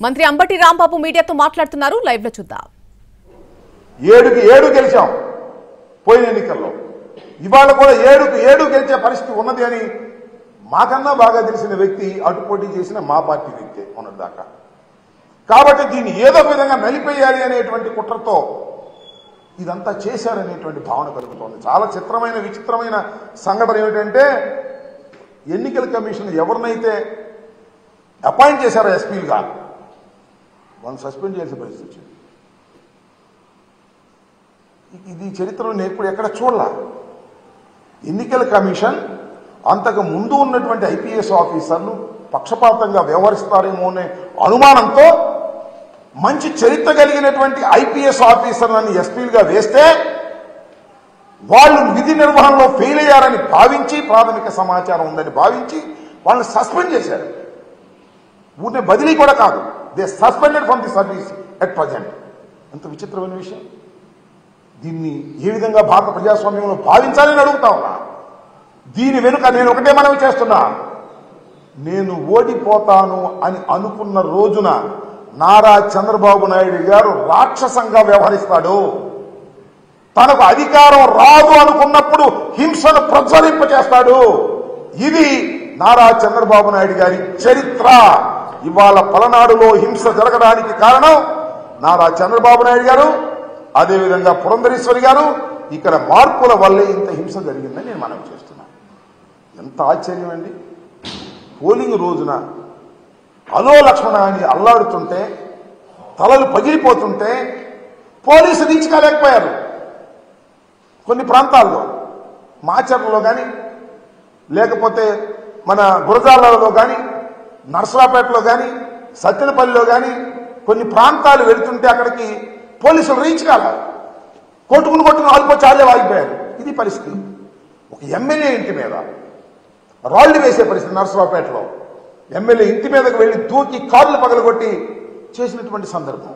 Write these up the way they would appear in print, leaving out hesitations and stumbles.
మంత్రి అంబటి రాంబాబు మీడియాతో మాట్లాడుతున్నారు. లైవ్ లో చూద్దాం. 7కి 7 గెలిచాం పోయిన ఎన్నికల్లో. ఇవాళ కూడా 7కి 7 గెలిచే పరిస్థితి ఉన్నది అని మాకన్నా బాగా తెలిసిన వ్యక్తి అటు పోటీ చేసిన మా పార్టీ వ్యక్తే ఉన్నదాకా. కాబట్టి దీన్ని ఏదో విధంగా నలిపేయాలి అనేటువంటి కుట్రతో ఇదంతా చేశారనేటువంటి భావన కలుగుతోంది. చాలా చిత్రమైన విచిత్రమైన సంఘటన ఏమిటంటే ఎన్నికల కమిషన్ ఎవరినైతే అపాయింట్ చేశారో ఎస్పీలుగా వాళ్ళని సస్పెండ్ చేయాల్సిన పరిస్థితి వచ్చింది. ఇది చరిత్రలో నేను ఎప్పుడు ఎక్కడ చూడలా. ఎన్నికల కమిషన్ అంతకు ముందు ఉన్నటువంటి ఐపీఎస్ ఆఫీసర్లు పక్షపాతంగా వ్యవహరిస్తారేమో అనే అనుమానంతో మంచి చరిత్ర కలిగినటువంటి ఐపీఎస్ ఆఫీసర్లను ఎస్పీలుగా వేస్తే వాళ్ళు విధి నిర్వహణలో ఫెయిల్ అయ్యారని భావించి, ప్రాథమిక సమాచారం ఉందని భావించి వాళ్ళని సస్పెండ్ చేశారు. ఊరినే బదిలీ కూడా కాదు, they suspended from the service at present. ఎంత విచిత్రమైన విషయం. దీన్ని ఏ విధంగా భారత ప్రజాస్వామ్యంలో భావించాలని అడుగుతా ఉన్నా. దీని వెనుక నేను ఒకటే మనవి చేస్తున్నా, నేను ఓడిపోతాను అని అనుకున్న రోజున నారా చంద్రబాబు నాయుడు గారు రాక్షసంగా వ్యవహరిస్తాడు. తనకు అధికారం రాదు అనుకున్నప్పుడు హింసను ప్రజ్వలింపచేస్తాడు. ఇది నారా చంద్రబాబు నాయుడు గారి చరిత్ర. ఇవాళ పలనాడులో హింస జరగడానికి కారణం నారా చంద్రబాబు నాయుడు గారు, అదేవిధంగా పురంధరేశ్వరి గారు. ఇక్కడ మార్పుల వల్లే ఇంత హింస జరిగిందని నేను మనవి చేస్తున్నాను. ఎంత ఆశ్చర్యం అండి. పోలింగ్ రోజున అలో లక్ష్మణ అని అల్లాడుతుంటే, తలలు పగిలిపోతుంటే పోలీసు దించుకోలేకపోయారు. కొన్ని ప్రాంతాల్లో మాచర్లలో కానీ, లేకపోతే మన గురజాలలో కానీ, నర్సరాపేటలో కానీ, సత్తెనపల్లిలో కానీ కొన్ని ప్రాంతాలు వెళుతుంటే అక్కడికి పోలీసులు రీచ్ కాలేదు. కొట్టుకుని ఆల్పో చాలే వాగిపోయారు. ఇది పరిస్థితి. ఒక ఎమ్మెల్యే ఇంటి మీద రాళ్లు వేసే పరిస్థితి. నర్సరావుపేటలో ఎమ్మెల్యే ఇంటి మీదకు వెళ్లి దూకి కార్లు పగలగొట్టి చేసినటువంటి సందర్భం.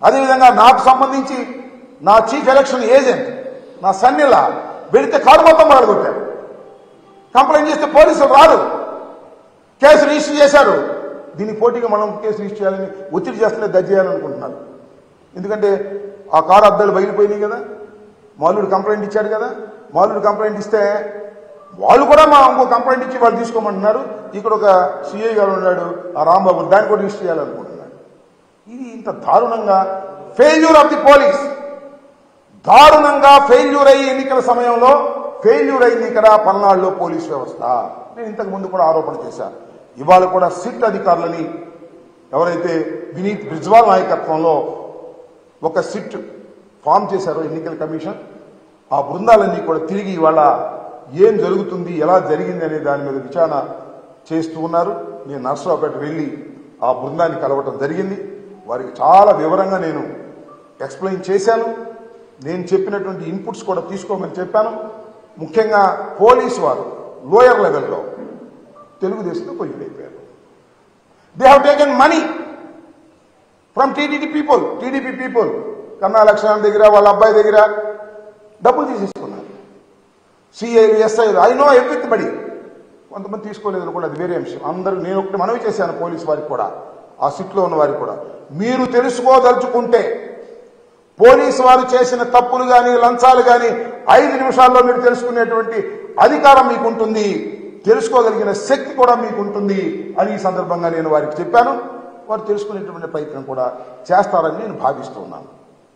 అదేవిధంగా నాకు సంబంధించి నా చీఫ్ ఎలక్షన్ ఏజెంట్ నా సన్నిలా వెళితే కారు మొత్తం పగలగొట్టారు. కంప్లైంట్ చేస్తే పోలీసులు రారు, కేసు రిజిస్టర్ చేశారు. దీనికి పోటీగా మనం కేసు రిజిస్టర్ చేయాలని ఒత్తిడి చేస్తలే దర్జీ చేయాలనుకుంటున్నారు. ఎందుకంటే ఆ కారు అద్దాలు బయలుపోయినాయి కదా, మాలుడు కంప్లైంట్ ఇచ్చాడు కదా. మాలుడు కంప్లైంట్ ఇస్తే వాళ్ళు కూడా మా ఇంకో కంప్లైంట్ ఇచ్చి వాళ్ళు తీసుకోమంటున్నారు. ఇక్కడ ఒక సిఐ గారు ఉన్నాడు, ఆ రాంబాబు, దాన్ని కూడా రిజిస్టర్ చేయాలనుకుంటున్నాడు. ఇది ఇంత దారుణంగా ఫెయిల్యూర్ ఆఫ్ ది పోలీస్, దారుణంగా ఫెయిల్యూర్ అయ్యి ఎన్నికల సమయంలో ఫెయిల్యూర్ అయింది ఇక్కడ పల్నాడులో పోలీస్ వ్యవస్థ. నేను ఇంతకు ముందు కూడా ఆరోపణ చేశాను. ఇవాళ కూడా సిట్ అధికారులని ఎవరైతే వినీత్ బ్రిజ్వాల్ నాయకత్వంలో ఒక సిట్ ఫామ్ చేశారో ఎన్నికల కమిషన్, ఆ బృందాలన్నీ కూడా తిరిగి ఇవాళ ఏం జరుగుతుంది, ఎలా జరిగింది అనే దాని మీద విచారణ చేస్తూ ఉన్నారు. నేను నర్సరావుపేట వెళ్ళి ఆ బృందాన్ని కలవటం జరిగింది. వారికి చాలా వివరంగా నేను ఎక్స్ప్లెయిన్ చేశాను. నేను చెప్పినటువంటి ఇన్పుట్స్ కూడా తీసుకోమని చెప్పాను. ముఖ్యంగా పోలీసు వారు లోయర్ లెవెల్లో తెలుగుదేశంతో కొయ్యలైపోయారు. They have taken money from TDP people. Kanna Lakshman దగ్గర, వాళ్ళ అబ్బాయి దగ్గర డబ్బులు తీసేసుకున్నారు. సిఐలు, ఎస్ఐలు, ఐ నో ఎవ్రీబడి. కొంతమంది తీసుకోలేదు కూడా, అది వేరే అంశం. అందరూ నేను ఒకటి మనవి చేశాను పోలీసు వారికి కూడా, ఆ సిట్లో ఉన్న వారికి కూడా, మీరు తెలుసుకోదలుచుకుంటే పోలీసు వారు చేసిన తప్పులు కానీ, లంచాలు కానీ 5 నిమిషాల్లో మీరు తెలుసుకునేటువంటి అధికారం మీకు ఉంటుంది, తెలుసుకోగలిగిన శక్తి కూడా మీకు ఉంటుంది అని ఈ సందర్భంగా నేను వారికి చెప్పాను. వారు తెలుసుకునేటువంటి ప్రయత్నం కూడా చేస్తారని నేను భావిస్తూ ఉన్నాను.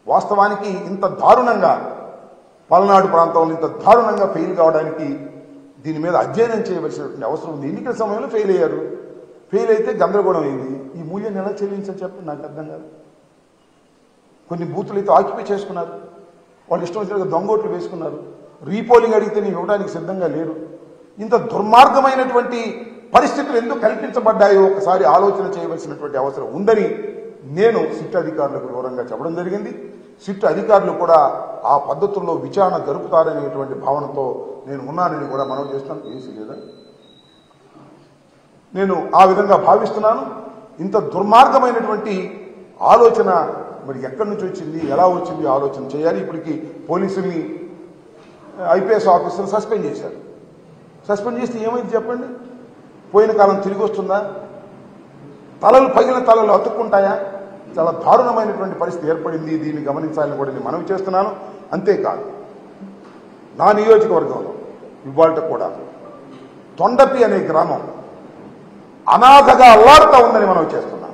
వాస్తవానికి ఇంత దారుణంగా పల్నాడు ప్రాంతంలో ఇంత దారుణంగా ఫెయిల్ కావడానికి దీని మీద అధ్యయనం చేయవలసినటువంటి అవసరం ఉంది. ఎన్నికల సమయంలో ఫెయిల్ అయ్యారు. ఫెయిల్ అయితే గందరగోళం అయింది. ఈ మూల్యాన్ని ఎలా చెల్లించని చెప్పి నాకు అర్థం కాదు. కొన్ని బూతులు అయితే ఆక్యుపై చేసుకున్నారు, వాళ్ళు ఇష్టం వచ్చినట్టుగా దొంగోట్లు వేసుకున్నారు. రీపోలింగ్ అడిగితే నేను ఇవ్వడానికి సిద్ధంగా లేరు. ఇంత దుర్మార్గమైనటువంటి పరిస్థితులు ఎందుకు కల్పించబడ్డాయో ఒకసారి ఆలోచన చేయవలసినటువంటి అవసరం ఉందని నేను సిట్ అధికారులకు వివరంగా చెప్పడం జరిగింది. సిట్ అధికారులు కూడా ఆ పద్ధతుల్లో విచారణ జరుపుతారనేటువంటి భావనతో నేను ఉన్నానని కూడా మనం చేస్తాను. ఏసీ లేదా, నేను ఆ విధంగా భావిస్తున్నాను. ఇంత దుర్మార్గమైనటువంటి ఆలోచన మరి ఎక్కడి నుంచి వచ్చింది, ఎలా వచ్చింది ఆలోచన చేయాలి. ఇప్పటికీ పోలీసుల్ని, ఐపీఎస్ ఆఫీసర్ని సస్పెండ్ చేశారు. సస్పెండ్ చేస్తే ఏమైంది చెప్పండి? పోయిన కాలం తిరిగి వస్తుందా? తలలు పగిలిన తలలు అతుక్కుంటాయా? చాలా దారుణమైనటువంటి పరిస్థితి ఏర్పడింది. దీన్ని గమనించాలని కూడా నేను మనవి చేస్తున్నాను. అంతేకాదు, నా నియోజకవర్గంలో ఇవాళ కూడా తొండపి అనే గ్రామం అనాథగా అల్లాడుతూ ఉందని మనం చేస్తున్నాం.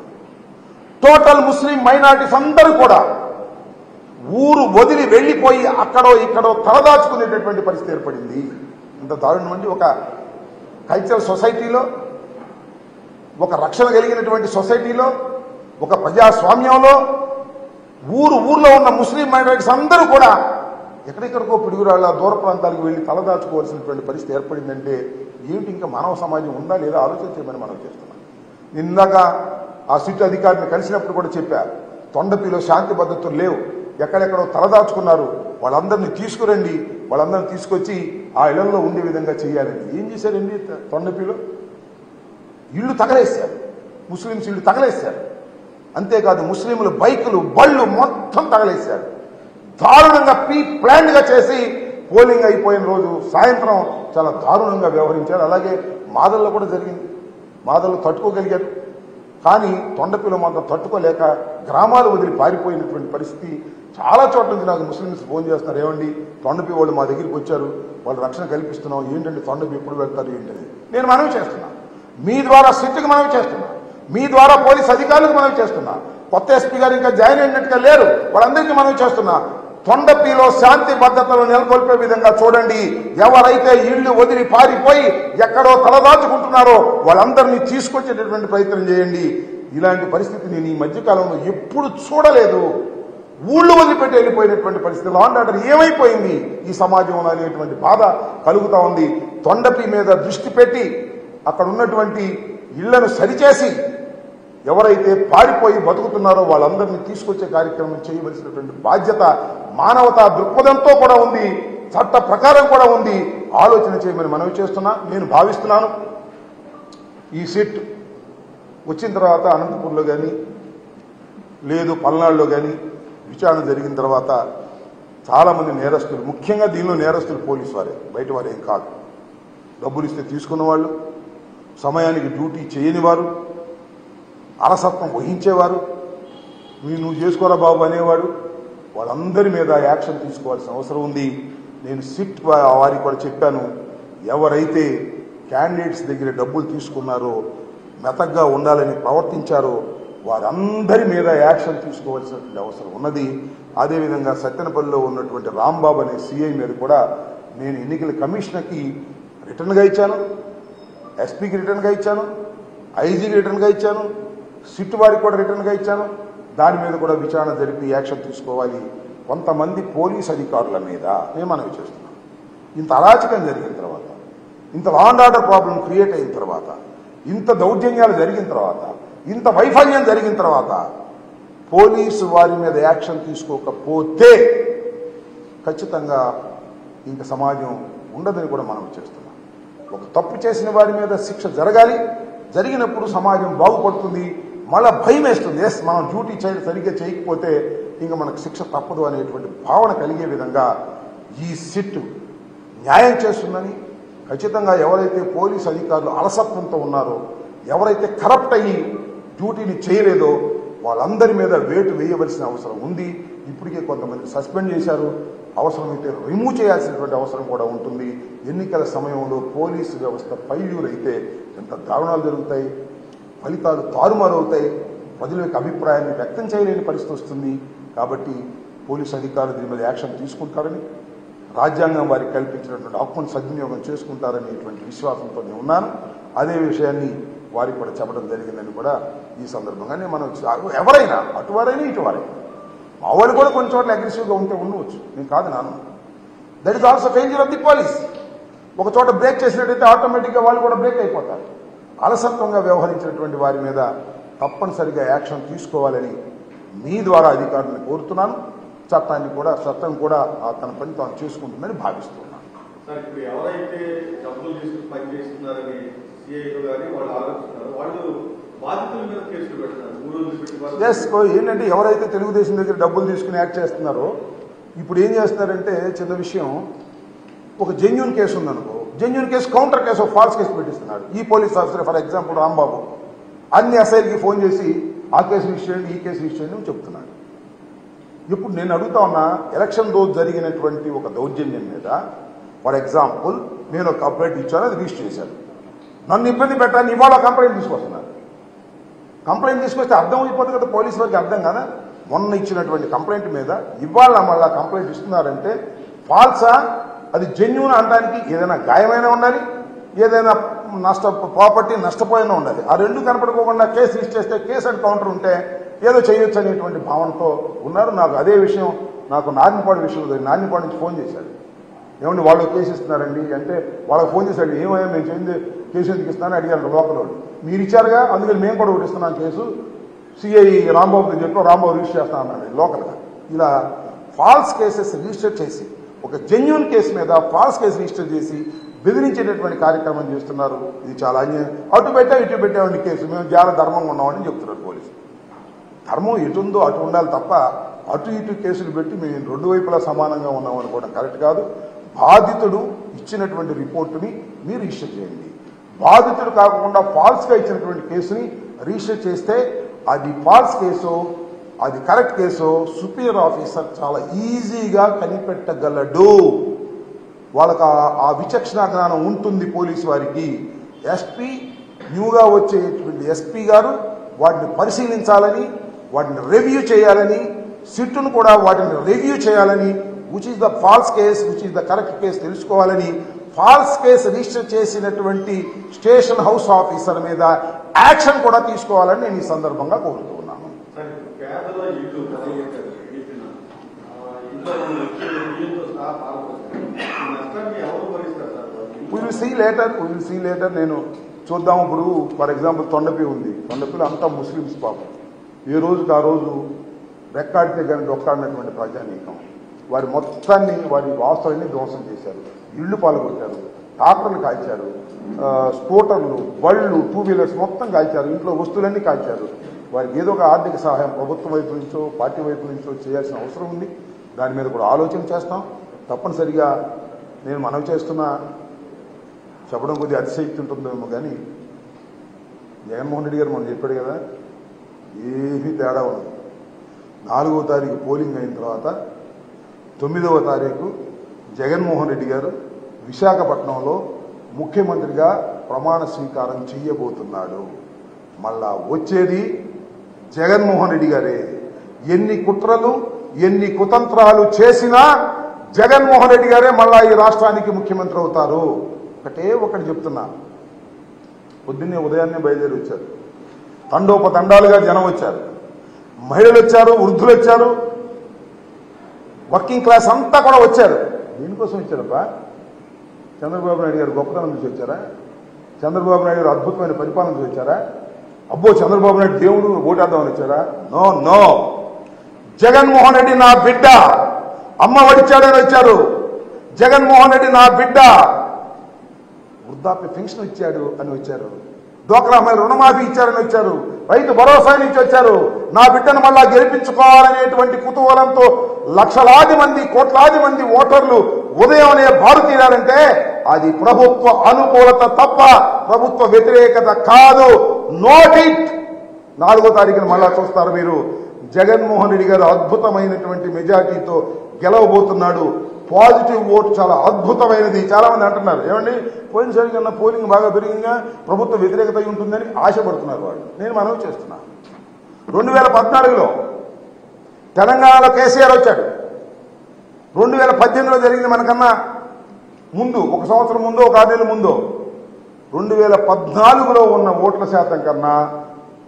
టోటల్ ముస్లిం మైనారిటీస్ అందరూ కూడా ఊరు వదిలి వెళ్ళిపోయి అక్కడో ఇక్కడో తలదాచుకునేటటువంటి పరిస్థితి ఏర్పడింది. ఇంత దారుణం అండి. ఒక కల్చరల్ సొసైటీలో, ఒక రక్షణ కలిగినటువంటి సొసైటీలో, ఒక ప్రజాస్వామ్యంలో ఊర్లో ఉన్న ముస్లిం మైనారిటీస్ అందరూ కూడా ఎక్కడెక్కడికో పిడుగురాళ్ళ దూర ప్రాంతాలకు వెళ్ళి తలదాచుకోవాల్సినటువంటి పరిస్థితి ఏర్పడిందంటే ఏమిటి? ఇంకా మానవ సమాజం ఉందా లేదా ఆలోచించమని మనం చేస్తున్నాం. ఇందాక ఆ సిట్ అధికారిని కలిసినప్పుడు కూడా చెప్పారు, తొండపిలో శాంతి భద్రతలు లేవు, ఎక్కడెక్కడో తలదాచుకున్నారు, వాళ్ళందరినీ తీసుకురండి, వాళ్ళందరినీ తీసుకొచ్చి ఆ ఇళ్లలో ఉండే విధంగా చేయాలని. ఏం చేశారండి? తొండపిలో ఇళ్ళు తగలేశారు, ముస్లింస్ ఇళ్ళు తగలేశారు. అంతేకాదు, ముస్లింలు బైకులు బళ్ళు మొత్తం తగలేశారు. దారుణంగా ప్లాన్గా చేసి పోలింగ్ అయిపోయిన రోజు సాయంత్రం చాలా దారుణంగా వ్యవహరించారు. అలాగే మాదల్లో కూడా జరిగింది. మాదల్లో తట్టుకోగలిగారు, కానీ తొండపిలో మాత్రం తట్టుకోలేక గ్రామాలు వదిలి పారిపోయినటువంటి పరిస్థితి. చాలా చోట్ల నుంచి నాకు ముస్లిమ్స్ ఫోన్ చేస్తున్నారు, ఏమండి తొండపి వాళ్ళు మా దగ్గరికి వచ్చారు, వాళ్ళు రక్షణ కల్పిస్తున్నాం, ఏంటంటే తొండపి ఎప్పుడు వెళ్తారు ఏంటని నేను మనవి చేస్తున్నాను. మీ ద్వారా సిట్కి మనవి చేస్తున్నా, మీ ద్వారా పోలీస్ అధికారులకు మనవి చేస్తున్నా. కొత్త ఎస్పీ గారు ఇంకా జాయిన్ అయినట్టుగా లేరు, వాళ్ళందరికీ మనవి చేస్తున్నా. తొండపిలో శాంతి భద్రతలు నెలకొల్పే విధంగా చూడండి. ఎవరైతే ఇళ్లు వదిలి పారిపోయి ఎక్కడో తలదాచుకుంటున్నారో వాళ్ళందరినీ తీసుకొచ్చేటటువంటి ప్రయత్నం చేయండి. ఇలాంటి పరిస్థితి నేను ఈ మధ్యకాలంలో ఎప్పుడు చూడలేదు. ఊళ్ళు వదిలిపెట్టి వెళ్ళిపోయినటువంటి పరిస్థితి, లా అండ్ ఆర్డర్ ఏమైపోయింది ఈ సమాజంలో అనేటువంటి బాధ కలుగుతూ ఉంది. తొండపి మీద దృష్టి పెట్టి అక్కడ ఉన్నటువంటి ఇళ్లను సరిచేసి ఎవరైతే పారిపోయి బతుకుతున్నారో వాళ్ళందరినీ తీసుకొచ్చే కార్యక్రమం చేయవలసినటువంటి బాధ్యత మానవతా దృక్పథంతో కూడా ఉంది, చట్ట ప్రకారం కూడా ఉంది. ఆలోచన చేయమని మనవి చేస్తున్నా. నేను భావిస్తున్నాను ఈ సిట్ వచ్చిన తర్వాత అనంతపూర్లో కానీ లేదు పల్నాడులో కానీ విచారణ జరిగిన తర్వాత చాలామంది నేరస్తులు, ముఖ్యంగా దీనిలో నేరస్తులు పోలీసు వారే, బయట వారు ఏం కాదు, డబ్బులు ఇస్తే తీసుకున్న వాళ్ళు, సమయానికి డ్యూటీ చేయని వారు, అలసత్వం వహించేవారు, నువ్వు చేసుకోరా బాబు అనేవాడు, వాళ్ళందరి మీద యాక్షన్ తీసుకోవాల్సిన అవసరం ఉంది. నేను సిట్ వారికి కూడా చెప్పాను, ఎవరైతే క్యాండిడేట్స్ దగ్గర డబ్బులు తీసుకున్నారో, మెతగ్గా ఉండాలని ప్రవర్తించారో వారందరి మీద యాక్షన్ తీసుకోవాల్సినటువంటి అవసరం ఉన్నది. అదేవిధంగా సత్తెనపల్లిలో ఉన్నటువంటి రాంబాబు అనే సిఐ మీద కూడా నేను ఎన్నికల కమిషనర్కి రిటర్న్గా ఇచ్చాను, ఎస్పీకి రిటర్న్గా ఇచ్చాను, ఐజీకి రిటర్న్గా ఇచ్చాను, సిట్ వారికి కూడా రిటర్న్గా ఇచ్చాను. దాని మీద కూడా విచారణ జరిపి యాక్షన్ తీసుకోవాలి. కొంతమంది పోలీస్ అధికారుల మీద నేను మనవి చేస్తున్నాను. ఇంత అరాచకం జరిగిన తర్వాత, ఇంత law and order problem create అయిన తర్వాత, ఇంత దౌర్జన్యాలు జరిగిన తర్వాత, ఇంత వైఫల్యం జరిగిన తర్వాత పోలీసు వారి మీద యాక్షన్ తీసుకోకపోతే ఖచ్చితంగా ఇంక సమాజం ఉండదని కూడా మనం చేస్తున్నాం. ఒక తప్పు చేసిన వారి మీద శిక్ష జరగాలి, జరిగినప్పుడు సమాజం బాగుపడుతుంది. మళ్ళీ భయం వేస్తుంది, ఎస్ మనం డ్యూటీ సరిగ్గా చేయకపోతే ఇంకా మనకు శిక్ష తప్పదు అనేటువంటి భావన కలిగే విధంగా ఈ సిట్ న్యాయం చేస్తుందని, ఖచ్చితంగా ఎవరైతే పోలీసు అధికారులు అలసత్వంతో ఉన్నారో, ఎవరైతే కరప్ట్ అయ్యి డ్యూటీని చేయలేదో వాళ్ళందరి మీద వేటు వేయవలసిన అవసరం ఉంది. ఇప్పటికే కొంతమంది సస్పెండ్ చేశారు, అవసరమైతే రిమూవ్ చేయాల్సినటువంటి అవసరం కూడా ఉంటుంది. ఎన్నికల సమయంలో పోలీసు వ్యవస్థ ఫెయిల్యూర్ అయితే ఎంత దారుణాలు జరుగుతాయి, ఫలితాలు తారుమారవుతాయి, ప్రజల యొక్క అభిప్రాయాన్ని వ్యక్తం చేయలేని పరిస్థితి వస్తుంది. కాబట్టి పోలీసు అధికారులు దీని మీద యాక్షన్ తీసుకుంటారని, రాజ్యాంగం వారికి కల్పించినటువంటి హక్కును సద్వినియోగం చేసుకుంటారనేటువంటి విశ్వాసంతో నేను ఉన్నాను. అదే విషయాన్ని వారికి కూడా చెప్పడం జరిగిందని కూడా ఈ సందర్భంగానే మనం ఎవరైనా అటువారైనా ఇటువారైనా, మా వాళ్ళు కూడా కొన్ని చోట్ల అగ్రెసివ్గా ఉంటే ఉండవచ్చు, నేను కాదు నాను. That is also failure of the police. ఒక చోట బ్రేక్ చేసినట్టయితే ఆటోమేటిక్గా వాళ్ళు కూడా బ్రేక్ అయిపోతారు. అలసత్వంగా వ్యవహరించినటువంటి వారి మీద తప్పనిసరిగా యాక్షన్ తీసుకోవాలని మీ ద్వారా అధికారులను కోరుతున్నాను. చట్టం కూడా తన పని తాను చేసుకుంటుందని భావిస్తున్నాను. ఎస్, ఏంటంటే ఎవరైతే తెలుగుదేశం దగ్గర డబ్బులు తీసుకుని యాక్ట్ చేస్తున్నారో ఇప్పుడు ఏం చేస్తున్నారంటే, చిన్న విషయం, ఒక జెన్యూన్ కేసు ఉందనుకో, genuine case counter case false case పెట్టిస్తున్నాడు ఈ police officer. For example Rambabu అన్ని ఎస్ఐలకి ఫోన్ చేసి ఆ కేసు రిజిస్టర్ చేయండి, ఈ కేసు రిజిస్టర్ చేయండి అని చెప్తున్నాడు. ఇప్పుడు నేను అడుగుతా ఉన్నా, ఎలక్షన్ రోజు జరిగినటువంటి ఒక దౌర్జన్యం మీద ఫర్ ఎగ్జాంపుల్ నేను ఒక కంప్లైంట్ ఇచ్చాను, అది రిజిస్టర్ చేశాను. నన్ను ఇబ్బంది పెట్టాలని ఇవాళ కంప్లైంట్ తీసుకొస్తున్నారు. కంప్లైంట్ తీసుకొస్తే అర్థం అయిపోతుంది కదా, పోలీసు వారికి అర్థం కదా. మొన్న ఇచ్చినటువంటి కంప్లైంట్ మీద ఇవాళ మళ్ళా కంప్లైంట్ ఇస్తున్నారంటే ఫాల్సా, అది జెన్యూన్ అనడానికి ఏదైనా గాయమైనా ఉండాలి, ఏదైనా ప్రాపర్టీ నష్టపోయినా ఉండాలి. ఆ రెండు కనపడుకోకుండా కేసు రిజిస్టర్ చేస్తే కేసు అండ్ కౌంటర్ ఉంటే ఏదో చేయొచ్చు అనేటువంటి భావనతో ఉన్నారు. నాకు అదే విషయం, నాకు నారాయణపాడు విషయంలో నారాయణపాడు నుంచి ఫోన్ చేశాడు. ఏమండి వాళ్ళు కేసు ఇస్తున్నారండి అంటే, వాళ్ళకి ఫోన్ చేశాడు, ఏమయ్యా మేము చేయింది కేసు ఎందుకు ఇస్తున్నారని అడిగారు లోకల్ వాళ్ళు. మీరు ఇచ్చారుగా, అందుకని మేము కూడా ఒకటి ఇస్తున్నాం కేసు, సిఐ రాంబాబుని చెప్పి రాంబాబు రిజిస్టర్ చేస్తా అన్నాడు లోకల్గా. ఇలా ఫాల్స్ కేసెస్ రిజిస్టర్ చేసి, ఒక జెన్యూన్ కేసు మీద ఫాల్స్ కేసు రిజిస్టర్ చేసి బెదిరించేటటువంటి కార్యక్రమం చేస్తున్నారు. ఇది చాలా అన్యాయం. అటు పెట్టా ఇటు పెట్టామండి కేసు, మేము చాలా ధర్మంగా ఉన్నామని చెప్తున్నారు పోలీసులు. ధర్మం ఎటుందో అటు ఉండాలి తప్ప అటు ఇటు కేసులు పెట్టి మేము రెండు వైపులా సమానంగా ఉన్నామని కూడా కరెక్ట్ కాదు. బాధితుడు ఇచ్చినటువంటి రిపోర్టుని మీరు రిజిస్టర్ చేయండి. బాధితుడు కాకుండా ఫాల్స్గా ఇచ్చినటువంటి కేసుని రిజిస్టర్ చేస్తే అది ఫాల్స్ కేసు, అది కరెక్ట్ కేసు సుపీరియర్ ఆఫీసర్ చాలా ఈజీగా కనిపెట్టగలడు. వాళ్ళకి ఆ విచక్షణ జ్ఞానం ఉంటుంది పోలీసు వారికి. ఎస్పీ న్యూగా వచ్చేటువంటి ఎస్పీ గారు వాటిని పరిశీలించాలని, వాటిని రివ్యూ చేయాలని, సిట్టును కూడా వాటిని రివ్యూ చేయాలని, which is the false case, which is the correct case తెలుసుకోవాలని, ఫాల్స్ కేసు రిజిస్టర్ చేసినటువంటి స్టేషన్ హౌస్ ఆఫీసర్ మీద యాక్షన్ కూడా తీసుకోవాలని నేను ఈ సందర్భంగా కోరుతూ ఉన్నాను. విల్ సీ లేటర్ నేను చూద్దాం. ఇప్పుడు ఫర్ ఎగ్జాంపుల్ తొండపి ఉంది, తొండపిలో అంతా ముస్లిమ్స్ పాపం, ఏ రోజుకి ఆ రోజు రెక్కాడితే కానీ డొక్కాడినటువంటి ప్రజానీకం వారి మొత్తాన్ని, వారి వాస్తులన్నీ ధ్వంసం చేశారు, ఇళ్లు పాల్గొట్టారు, ట్రాక్టర్లు కాల్చారు, స్కూటర్లు, బళ్ళు, టూ వీలర్స్ మొత్తం కాల్చారు, ఇంట్లో వస్తువులన్నీ కాల్చారు. వారికి ఏదో ఒక ఆర్థిక సహాయం ప్రభుత్వం వైపు నుంచో పార్టీ వైపు నుంచో చేయాల్సిన అవసరం ఉంది. దాని మీద కూడా ఆలోచన చేస్తాం. తప్పనిసరిగా నేను మనవి చేస్తున్నా, చెప్పడం కొద్దిగా అతిశక్తి ఉంటుందేమో కానీ జగన్మోహన్ రెడ్డి గారు మనం చెప్పాడు కదా, ఏమీ తేడా ఉండదు. 4వ తారీఖు పోలింగ్ అయిన తర్వాత 9వ తారీఖు జగన్మోహన్ రెడ్డి గారు విశాఖపట్నంలో ముఖ్యమంత్రిగా ప్రమాణ స్వీకారం చేయబోతున్నాడు. మళ్ళా వచ్చేది జగన్మోహన్ రెడ్డి గారే. ఎన్ని కుట్రలు, ఎన్ని కుతంత్రాలు చేసినా జగన్మోహన్ రెడ్డి గారే మళ్ళా ఈ రాష్ట్రానికి ముఖ్యమంత్రి అవుతారు. ఒకటి చెప్తున్నా, పొద్దున్నే ఉదయాన్నే బయలుదేరి వచ్చారు, తండోపతండాలుగా జనం వచ్చారు, మహిళలు వచ్చారు, వృద్ధులు వచ్చారు, వర్కింగ్ క్లాస్ అంతా కూడా వచ్చారు. దీనికోసం వచ్చారబ్బా, చంద్రబాబు నాయుడు గారు గొప్పతనం చూసి వచ్చారా? చంద్రబాబు నాయుడు గారు అద్భుతమైన పరిపాలన చూసి వచ్చారా? అబ్బో చంద్రబాబు నాయుడు దేవుడు ఓటేద్దామని వచ్చారా? No no. జగన్మోహన్ రెడ్డి నా బిడ్డ, అమ్మ వడిచాడని వచ్చారు. జగన్మోహన్ రెడ్డి నా బిడ్డ, వృద్ధాప్య పెన్షన్ ఇచ్చాడు అని వచ్చారు. డ్వాక్రా మహిళ రుణమాఫీ ఇచ్చారని వచ్చారు. రైతు భరోసా నుంచి వచ్చారు. నా బిడ్డను మళ్ళా గెలిపించుకోవాలనేటువంటి కుతూహలంతో లక్షలాది మంది, కోట్లాది మంది ఓటర్లు ఉదయమనే బారు తీరారంటే అది ప్రభుత్వ అనుకూలత తప్ప ప్రభుత్వ వ్యతిరేకత కాదు. Note it. 4వ తారీఖున మళ్ళా చూస్తారు మీరు. జగన్మోహన్ రెడ్డి గారు అద్భుతమైనటువంటి మెజార్టీతో గెలవబోతున్నాడు. పాజిటివ్ ఓటు చాలా అద్భుతమైనది. చాలా మంది అంటున్నారు, ఏమండి పోయినసారి కన్నా పోలింగ్ బాగా పెరిగిందా, ప్రభుత్వ వ్యతిరేకత ఉంటుందని ఆశపడుతున్నారు వాళ్ళు. నేను మనవి చేస్తున్నా, 2014లో తెలంగాణలో కేసీఆర్ వచ్చాడు. 2018లో జరిగింది మనకన్నా ముందు, 1 సంవత్సరం ముందో 6 నెలల ముందో. 2014లో ఉన్న ఓట్ల శాతం కన్నా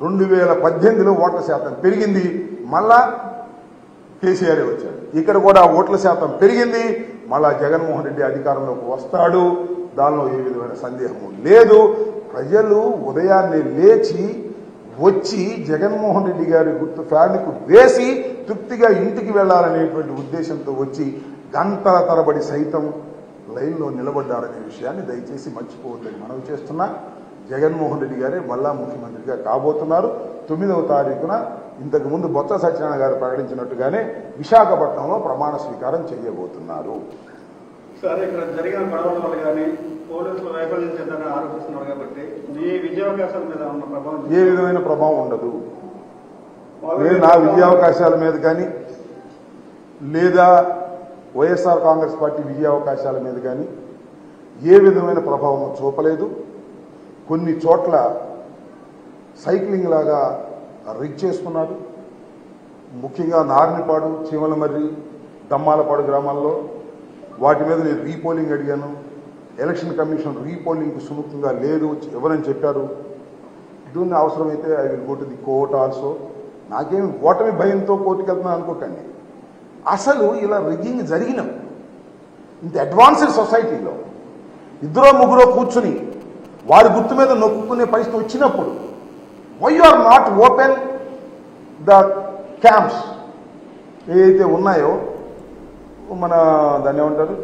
2018లో ఓట్ల శాతం పెరిగింది. మళ్ళా కేసీఆర్ వచ్చాడు. ఇక్కడ కూడా ఓట్ల శాతం పెరిగింది. మళ్ళా జగన్మోహన్ రెడ్డి అధికారంలోకి వస్తాడు. దానిలో ఏ విధమైన సందేహము లేదు. ప్రజలు ఉదయాన్నే లేచి వచ్చి జగన్మోహన్ రెడ్డి గారి గుర్తు ఫ్యాన్కు వేసి తృప్తిగా ఇంటికి వెళ్లాలనేటువంటి ఉద్దేశంతో వచ్చి గంటల తరబడి సైతం లైన్లో నిలబడ్డారనే విషయాన్ని దయచేసి మర్చిపోవద్దని మనవి చేస్తున్నా. జగన్మోహన్ రెడ్డి గారే మళ్ళా ముఖ్యమంత్రిగా కాబోతున్నారు. 9వ తారీఖున ఇంతకుముందు బొత్స సత్యనారాయణ గారు ప్రకటించినట్టుగానే విశాఖపట్నంలో ప్రమాణ స్వీకారం చేయబోతున్నారు. సార్ ఇక్కడ జరిగిన గొడవల వల్ల కానీ పోలీసులు వైఫల్యం చెందని ఆరోపిస్తున్నారు కాబట్టి మీ విద్యావకాశాల మీద ఉన్న ప్రభావం ఏ విధమైన ప్రభావం ఉండదు. నా విద్యావకాశాల మీద కానీ లేదా వైఎస్ఆర్ కాంగ్రెస్ పార్టీ విజయావకాశాల మీద కానీ ఏ విధమైన ప్రభావం చూపలేదు. కొన్ని చోట్ల సైక్లింగ్ లాగా రిగ్ చేసుకున్నారు. ముఖ్యంగా నార్నిపాడు, చీమలమర్రి, దమ్మాలపాడు గ్రామాల్లో వాటి మీద నేను రీపోలింగ్ అడిగాను. ఎలక్షన్ కమిషన్ రీపోలింగ్కి సుముఖంగా లేదు ఎవరని చెప్పారు. దీన్ని అవసరమైతే I will go to the court also. నాకేమి ఓటమి భయంతో కోర్టుకు వెళ్తున్నాను అనుకోకండి. అసలు ఇలా రిగ్గింగ్ జరిగినప్పుడు ఇంత అడ్వాన్స్డ్ సొసైటీలో ఇద్దరో ముగ్గురో కూర్చుని వారి గుర్తు మీద నొక్కునే పరిస్థితి వచ్చినప్పుడు why you are not open the camps ఏదైతే ఉన్నాయో మన దాన్ని ఏమంటారు